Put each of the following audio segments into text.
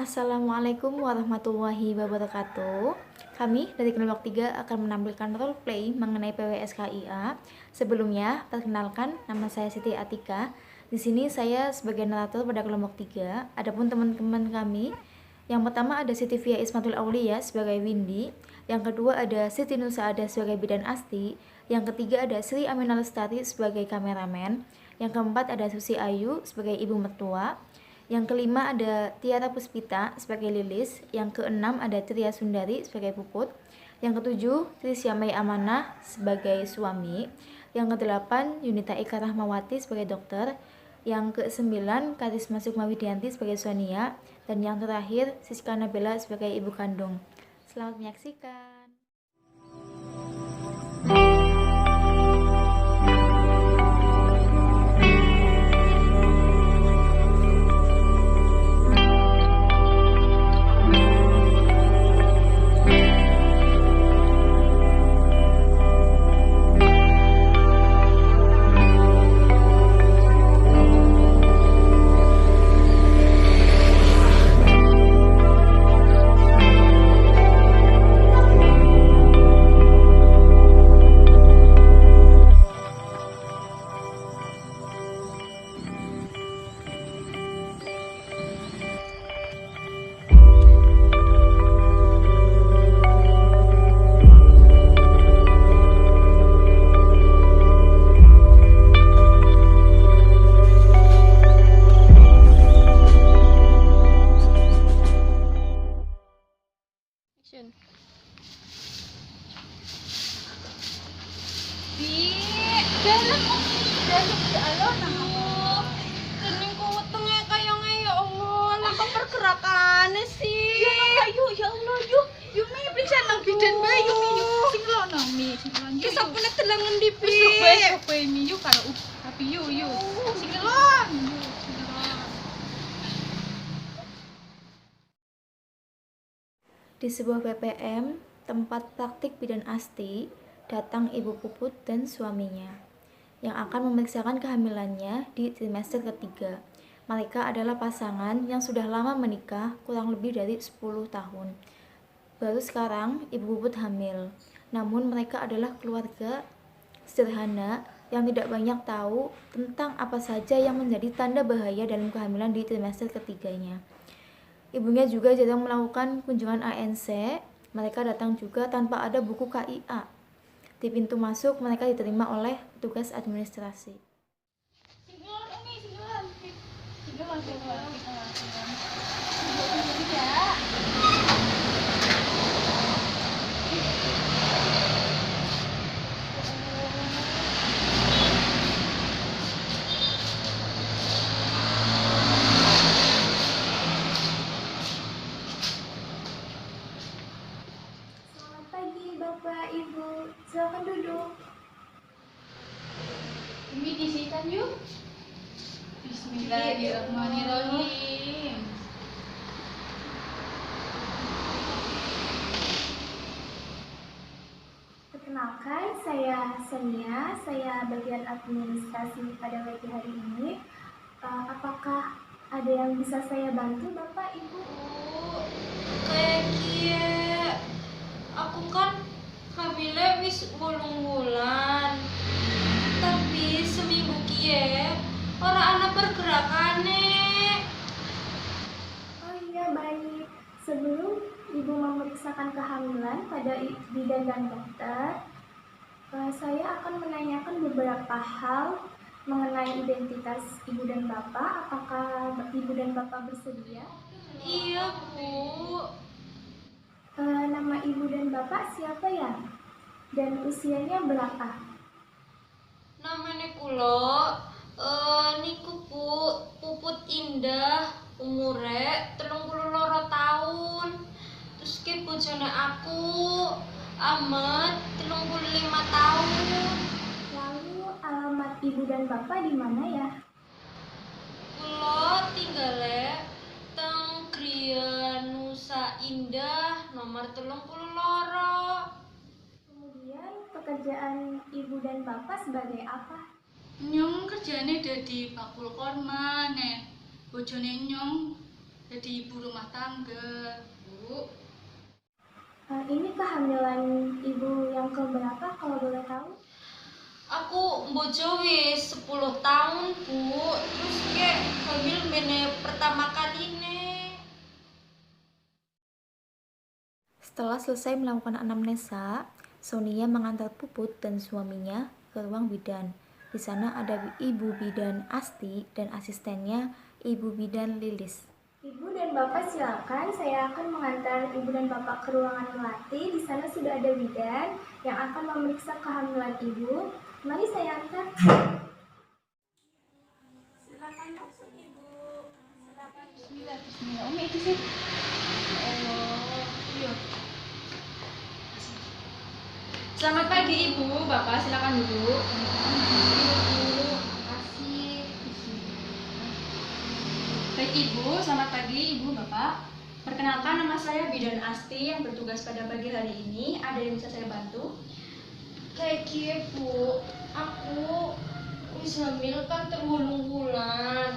Assalamualaikum warahmatullahi wabarakatuh. Kami dari kelompok 3 akan menampilkan role play mengenai PWSKIA. Sebelumnya, perkenalkan, nama saya Siti Atika. Di sini saya sebagai narator pada kelompok 3. Adapun teman-teman kami, yang pertama ada Siti Fia Ismatul Aulia sebagai Windy, yang kedua ada Siti Nusa Ada sebagai Bidan Asti, yang ketiga ada Sri Aminah Lestari sebagai kameramen, yang keempat ada Susi Ayu sebagai ibu mertua, yang kelima ada Tiara Puspita sebagai Lilis, yang keenam ada Tria Sundari sebagai Puput, yang ketujuh Trisya Mei Amanah sebagai suami, yang kedelapan Yunita Eka Rahmawati sebagai dokter, yang kesembilan Karisma Sukma Widianti sebagai Sonia, dan yang terakhir Siska Nabela sebagai ibu kandung. Selamat menyaksikan. Di sebuah PPM, tempat praktik Bidan Asti, datang ibu Puput dan suaminya yang akan memeriksakan kehamilannya di trimester ketiga. Mereka adalah pasangan yang sudah lama menikah, kurang lebih dari 10 tahun. Baru sekarang ibu Puput hamil. Namun mereka adalah keluarga sederhana yang tidak banyak tahu tentang apa saja yang menjadi tanda bahaya dalam kehamilan di trimester ketiganya. Ibunya juga jarang melakukan kunjungan ANC. Mereka datang juga tanpa ada buku KIA. Di pintu masuk mereka diterima oleh petugas administrasi. Bapak, Ibu, silakan duduk. Ini disitan yuk. Bismillahirrahmanirrahim. Perkenalkan, saya Sonia, saya bagian administrasi pada pagi hari ini. Apakah ada yang bisa saya bantu, Bapak, Ibu? Kayak kie, aku kan hamilnya wis 8 bulan, tapi seminggu kie orang anak pergerakannya. Oh iya, baik. Sebelum Ibu memeriksakan kehamilan pada bidan dan dokter, saya akan menanyakan beberapa hal mengenai identitas Ibu dan Bapak. Apakah Ibu dan Bapak bersedia? Iya Bu. Nama Ibu dan Bapak siapa ya? Dan usianya berapa? Namanya kulo niku Puput Indah, umure 32 tahun. Terus ke bojone aku Ahmad 35 tahun. Lalu alamat Ibu dan Bapak di mana ya? Kulo tinggale teng Griya Nusa Indah nomor 32. Kemudian pekerjaan Ibu dan Bapak sebagai apa? Nyong kerjane dadi bakul korma nek bojone nyong jadi ibu rumah tangga, Bu. Ini kehamilan ibu yang keberapa kalau boleh tahu? Aku bojo wis 10 tahun, Bu. Terus kayak hamil mene pertama kali nih. Setelah selesai melakukan anamnesa, Sonia mengantar Puput dan suaminya ke ruang bidan. Di sana ada Ibu Bidan Asti dan asistennya Ibu Bidan Lilis. Ibu dan Bapak silakan, saya akan mengantar Ibu dan Bapak ke ruangan melati. Di sana sudah ada bidan yang akan memeriksa kehamilan Ibu. Mari saya antar. Silakan masuk Ibu. Silakan. Bismillah, bismillah. Umi itu sih. Oh, iya. Selamat pagi, Ibu. Bapak silakan duduk. Ibu, makasih. Baik, Ibu. Selamat pagi, Ibu, Bapak. Perkenalkan, nama saya Bidan Asti yang bertugas pada pagi hari ini. Ada yang bisa saya bantu? Kayak kie, Bu. Aku wis hamil kan terwulung bulan.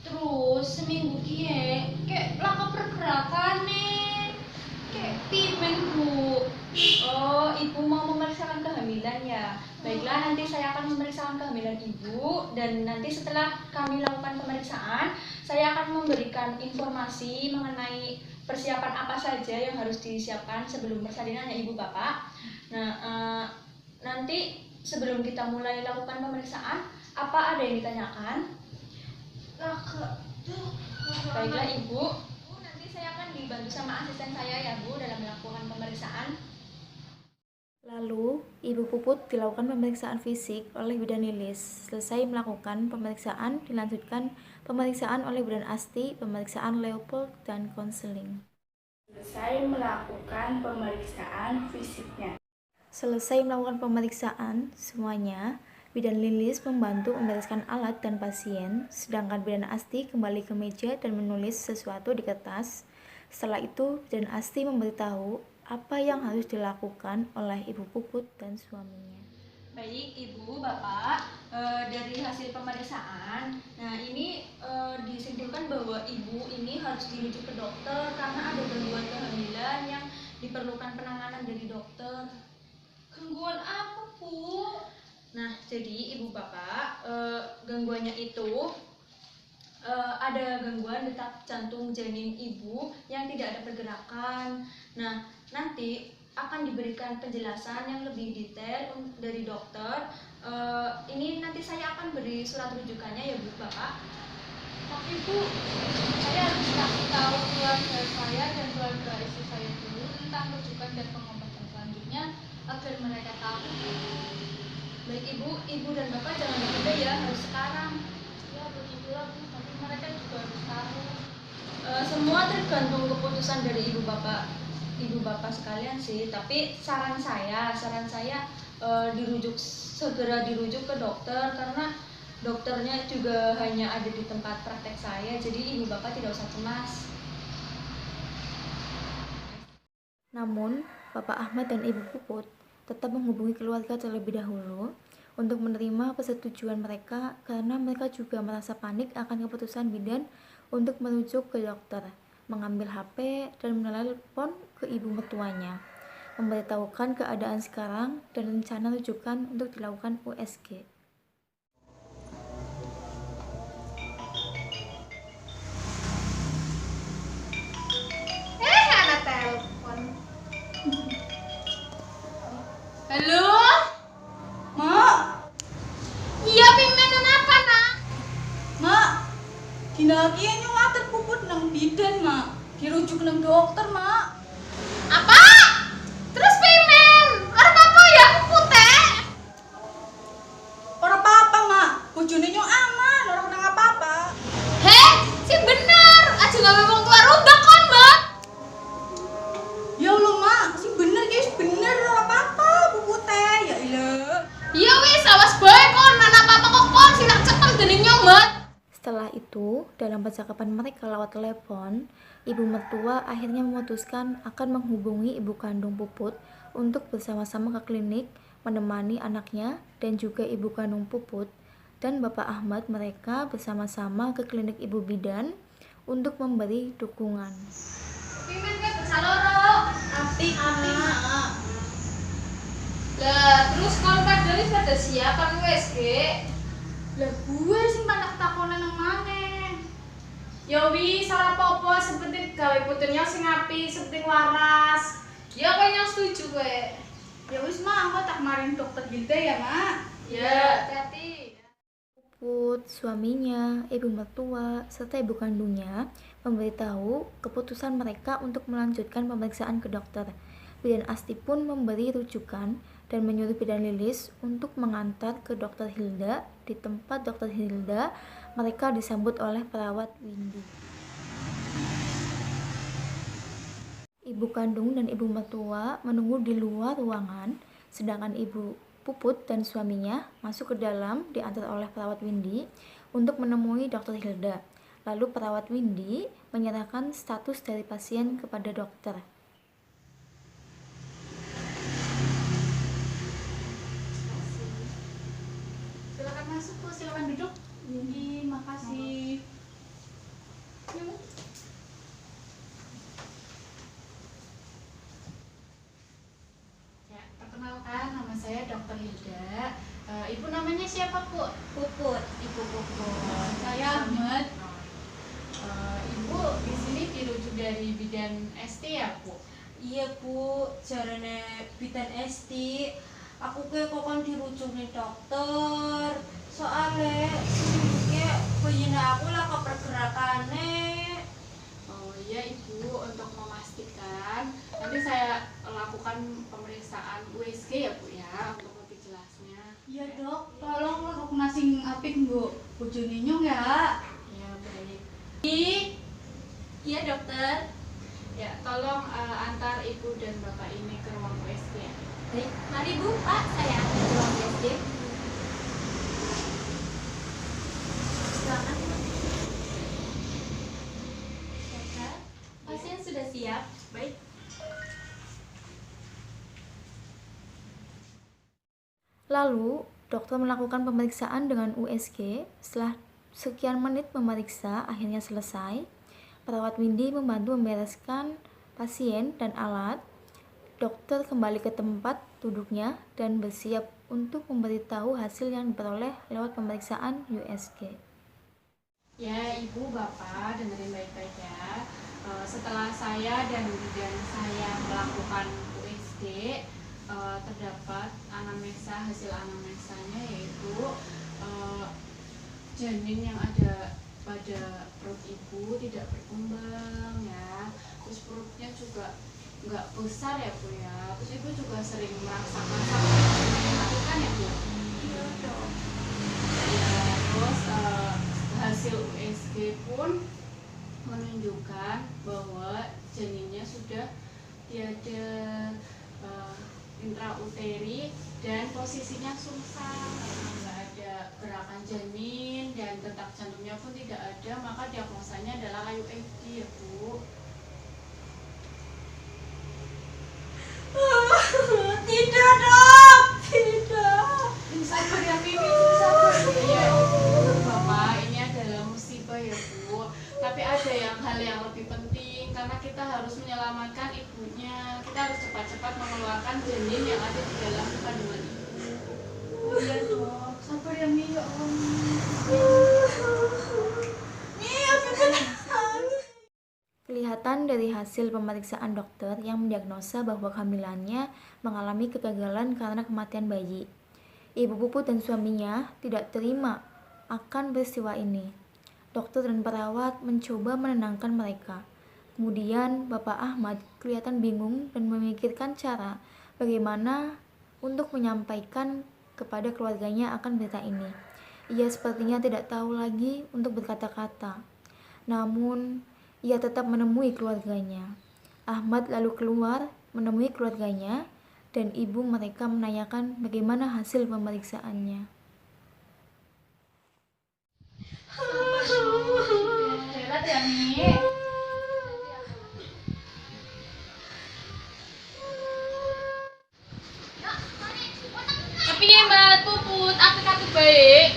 Terus seminggu kie kayak laka pergerakan nih. Kayak pimen, Bu. Oh, Ibu mau memeriksakan kehamilan ya? Baiklah, nanti saya akan memeriksakan kehamilan Ibu. Dan nanti setelah kami lakukan pemeriksaan, saya akan memberikan informasi mengenai persiapan apa saja yang harus disiapkan sebelum persalinannya Ibu Bapak. Nah, nanti sebelum kita mulai lakukan pemeriksaan, apa ada yang ditanyakan? Baiklah Ibu. Nanti saya akan dibantu sama asisten saya ya Bu dalam melakukan pemeriksaan. Lalu, Ibu Puput dilakukan pemeriksaan fisik oleh Bidan Lilis. Selesai melakukan pemeriksaan, dilanjutkan pemeriksaan oleh Bidan Asti, pemeriksaan Leopold, dan konseling. Selesai melakukan pemeriksaan fisiknya. Selesai melakukan pemeriksaan semuanya, Bidan Lilis membantu membereskan alat dan pasien, sedangkan Bidan Asti kembali ke meja dan menulis sesuatu di kertas. Setelah itu, Bidan Asti memberitahu apa yang harus dilakukan oleh Ibu Puput dan suaminya. Baik Ibu, Bapak, dari hasil pemeriksaan, nah ini disimpulkan bahwa Ibu ini harus dirujuk ke dokter karena ada gangguan kehamilan yang diperlukan penanganan dari dokter. Gangguan apa, Bu? Nah, jadi Ibu Bapak, gangguannya itu ada gangguan detak jantung janin ibu yang tidak ada pergerakan. Nah, nanti akan diberikan penjelasan yang lebih detail dari dokter. Ini nanti saya akan beri surat rujukannya ya Bu Bapak. Tapi Bu, saya harus kasih tahu keluarga saya dan keluarga istri saya dulu tentang rujukan dan pengobatan selanjutnya agar mereka tahu. Baik Ibu dan Bapak jangan ditunda ya, harus sekarang. Ya begitulah Bu, tapi mereka juga harus tahu. Semua tergantung keputusan dari Ibu Bapak sekalian sih. Tapi saran saya segera dirujuk ke dokter karena dokternya juga hanya ada di tempat praktek saya. Jadi Ibu Bapak tidak usah cemas. Namun, Bapak Ahmad dan Ibu Puput tetap menghubungi keluarga terlebih dahulu untuk menerima persetujuan mereka karena mereka juga merasa panik akan keputusan bidan untuk merujuk ke dokter, mengambil HP dan menelepon ke ibu mertuanya, memberitahukan keadaan sekarang dan rencana rujukan untuk dilakukan USG. Ada telepon. Halo? Mak, Iya, pimenan apa, Nak? mak, dina iki nyuwater Puput nang bidan, mak. Dirujuk nang dokter, mak. Apa? Terus pimen? Orang apa ya aku putih? Ora apa-apa, mak. Bojone nyok aman, ora kena apa-apa. Heh, sih bener. Aja gawe wong tua rundak kon, Mbak. Ya Allah, mak, sing bener guys, bener ora apa-apa, Pupute. Ya ilah. Iya wis, awas bae kon, anak apa kok kon sinak cekel dening nyomot. Setelah itu, dalam percakapan mereka lewat telepon, ibu mertua akhirnya memutuskan akan menghubungi ibu kandung Puput untuk bersama-sama ke klinik menemani anaknya dan juga ibu kandung Puput dan Bapak Ahmad mereka bersama-sama ke klinik ibu bidan untuk memberi dukungan. Pimen kan besaloro. Apik, Mak. Lah, terus kalau pada siap kan USG? Lah gue sing panak takonan nang maneh. Ya wis ora apa-apa, sepenting gawe puternya sing apik, sepenting waras. Ya kayaknya setuju gue. Ya wis, Mak, aku tak marin dokter Hilda ya, Mak. Ya, hati-hati. Puput, suaminya, ibu mertua, serta ibu kandungnya memberitahu keputusan mereka untuk melanjutkan pemeriksaan ke dokter. Bidan Asti pun memberi rujukan dan menyuruh Bidan Lilis untuk mengantar ke dokter Hilda. Di tempat dokter Hilda, mereka disambut oleh perawat Windy. Ibu kandung dan ibu mertua menunggu di luar ruangan, sedangkan ibu Puput dan suaminya masuk ke dalam diantar oleh perawat Windy untuk menemui dokter Hilda. Lalu perawat Windy menyerahkan status dari pasien kepada dokter. Silakan masuk, Bu. Silakan duduk. Ini, makasih. Yuk. Ya, perkenalkan, nama saya Dr. Hilda. Ibu namanya siapa, Bu? Puput. Ibu Puput. Saya Ahmad. Ibu di sini dirujuk dari bidan ST ya, Bu? Iya Bu, jarane bidan Esti. Aku ke kokon dirujuk nih dokter. Soalnya sebelumnya bayinya aku lah pergerakannya. Oh iya Ibu, untuk memastikan nanti saya lakukan pemeriksaan USG ya Bu ya, untuk lebih jelasnya. Iya dok, tolong lakukan sing apik nggo bojone nyong ya. Ya baik. Iya dokter. Ya tolong antar Ibu dan Bapak ini ke ruang USG ya. Baik, mari Bu, Pak, saya akan ke ruang USG. Silakan. Dokter, pasien sudah siap. Baik. Lalu, dokter melakukan pemeriksaan dengan USG. Setelah sekian menit memeriksa, akhirnya selesai. Perawat Windy membantu membereskan pasien dan alat. Dokter kembali ke tempat duduknya dan bersiap untuk memberitahu hasil yang diperoleh lewat pemeriksaan USG. Ya Ibu Bapak dengerin baik-baik ya. Setelah saya dan bidan saya melakukan USG, terdapat anamnesa, hasil anamnesanya yaitu janin yang ada pada perut ibu tidak berkembang ya, terus perutnya juga nggak besar ya Bu ya, terus ibu juga sering merasakan sakit mematikan ya Bu. Iya dong. Ya, terus hasil USG pun menunjukkan bahwa janinnya sudah tiada intrauteri dan posisinya sungsang, nggak ada gerakan janin dan detak jantungnya pun tidak ada, maka diagnosanya adalah IUFD ya Bu. Tidak dok, tidak. Sabar ya Mimi, sabar ya Bapak, ini adalah musibah ya Bu, tapi ada hal yang lebih penting karena kita harus menyelamatkan ibunya, kita harus cepat-cepat mengeluarkan janin yang ada di dalam kandungan ibu. Iya dok, sabar ya Mi, ya Kelihatan dari hasil pemeriksaan dokter yang mendiagnosa bahwa kehamilannya mengalami kegagalan karena kematian bayi. Ibu Puput dan suaminya tidak terima akan peristiwa ini. Dokter dan perawat mencoba menenangkan mereka. Kemudian Bapak Ahmad kelihatan bingung dan memikirkan cara bagaimana untuk menyampaikan kepada keluarganya akan berita ini. Ia sepertinya tidak tahu lagi untuk berkata-kata. Namun, ia tetap menemui keluarganya. Ahmad lalu keluar menemui keluarganya dan ibu mereka menanyakan bagaimana hasil pemeriksaannya. hebat ya Mi. Tapi ya Mbak Puput, apik-apik baik.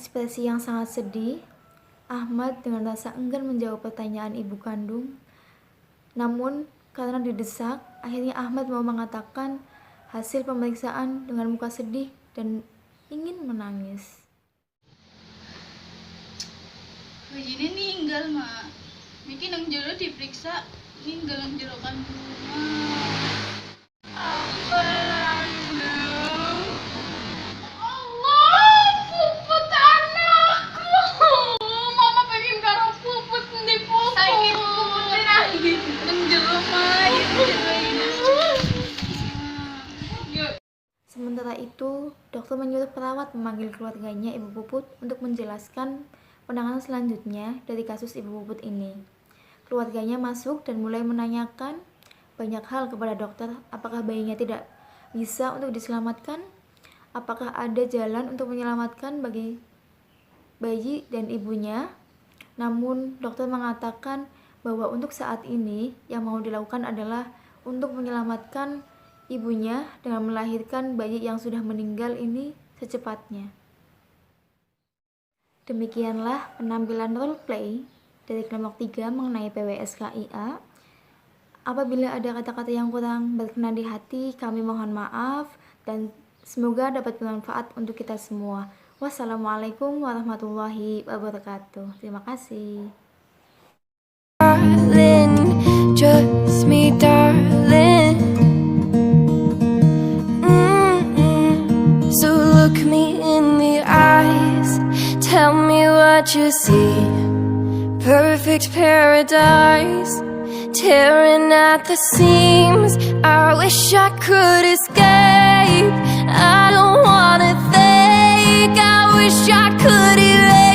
ekspresi yang sangat sedih, Ahmad dengan rasa enggan menjawab pertanyaan ibu kandung. Namun, karena didesak, akhirnya Ahmad mau mengatakan hasil pemeriksaan dengan muka sedih dan ingin menangis. Begini ninggal, Mak. Miki nang jero diperiksa ninggal nang jero kandungan. Allah, puput anakku. Mama pengen karo puput ndi puput. Saiki puput lagi. Nang jero Mak, Sementara itu, dokter menyuruh perawat memanggil keluarganya Ibu Puput untuk menjelaskan penanganan selanjutnya dari kasus Ibu Puput ini. Keluarganya masuk dan mulai menanyakan banyak hal kepada dokter, apakah bayinya tidak bisa untuk diselamatkan, apakah ada jalan untuk menyelamatkan bagi bayi dan ibunya. Namun dokter mengatakan bahwa untuk saat ini yang mau dilakukan adalah untuk menyelamatkan ibunya dengan melahirkan bayi yang sudah meninggal ini secepatnya. Demikianlah penampilan roleplay dari kelompok 3 mengenai PWSKIA. Apabila ada kata-kata yang kurang berkenan di hati, kami mohon maaf dan semoga dapat bermanfaat untuk kita semua. Wassalamualaikum warahmatullahi wabarakatuh. Terima kasih. Darling, just me, darling. So look me in the eyes, tell me what you see. Perfect paradise, tearing at the seams. I wish I could escape. I don't wanna think. I wish I could erase